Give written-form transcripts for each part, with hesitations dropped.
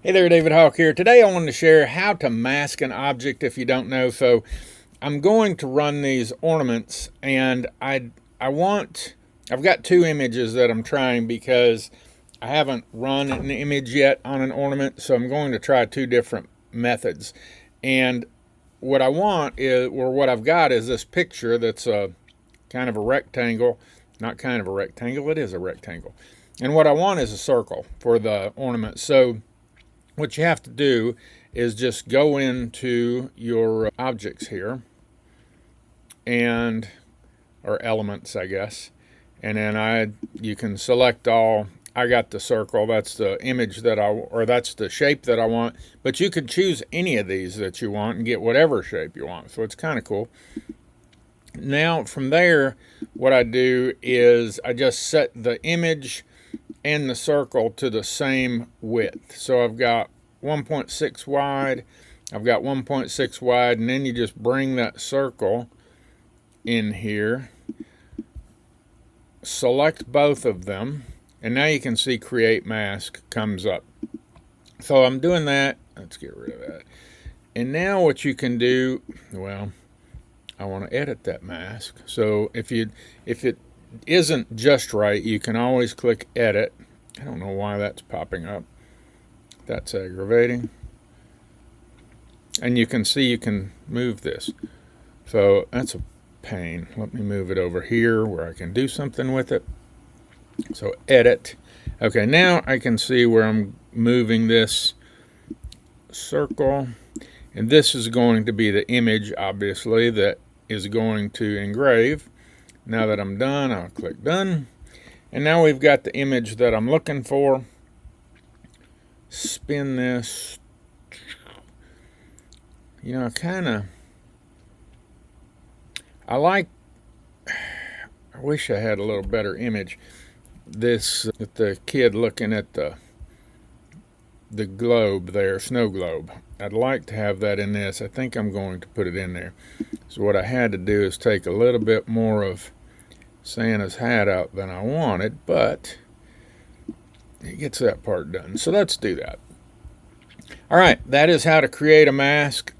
Hey there, David Hawk here. Today I wanted to share how to mask an object if you don't know. So I'm going to run these ornaments, and I've got two images that I'm trying because I haven't run an image yet on an ornament, so I'm going to try two different methods. And what I want is, or what I've got is this picture that's a kind of a rectangle, not kind of a rectangle, it is a rectangle. And what I want is a circle for the ornament. So what you have to do is just go into your objects here and or elements, I guess, and then you can select all. I got the circle, that's the image that that's the shape that I want, but you could choose any of these that you want and get whatever shape you want, so it's kind of cool. Now from there, what I do is I just set the image and the circle to the same width. So I've got 1.6 wide, I've got 1.6 wide, and then you just bring that circle in here, select both of them, and now you can see create mask comes up. So I'm doing that. Let's get rid of that. And now what you can do, well, I want to edit that mask. So if it isn't just right, you can always click edit. I don't know why that's popping up. That's aggravating. And you can see you can move this. So that's a pain. Let me move it over here where I can do something with it. So edit. Okay, now I can see where I'm moving this circle. And this is going to be the image, obviously, that is going to engrave. Now that I'm done, I'll click done. And now we've got the image that I'm looking for. Spin this. You know, I wish I had a little better image. This, with the kid looking at the globe there, snow globe. I'd like to have that in this. I think I'm going to put it in there. So what I had to do is take a little bit more of Santa's hat out than I wanted, but it gets that part done. So let's do that. All right, that is how to create a mask.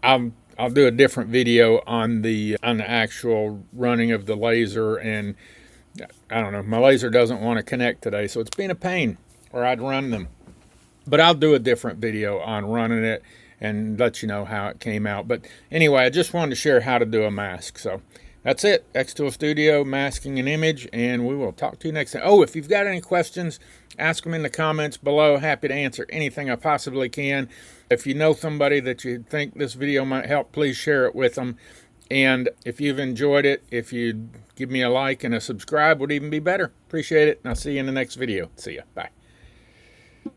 I'll do a different video on the actual running of the laser, and I don't know, my laser doesn't want to connect today, so it's been a pain, or I'd run them. But I'll do a different video on running it and let you know how it came out. But anyway, I just wanted to share how to do a mask. So that's it. xTool Studio, masking an image, and we will talk to you next time. Oh, if you've got any questions, ask them in the comments below. Happy to answer anything I possibly can. If you know somebody that you think this video might help, please share it with them. And if you've enjoyed it, if you'd give me a like and a subscribe would even be better. Appreciate it, and I'll see you in the next video. See ya. Bye.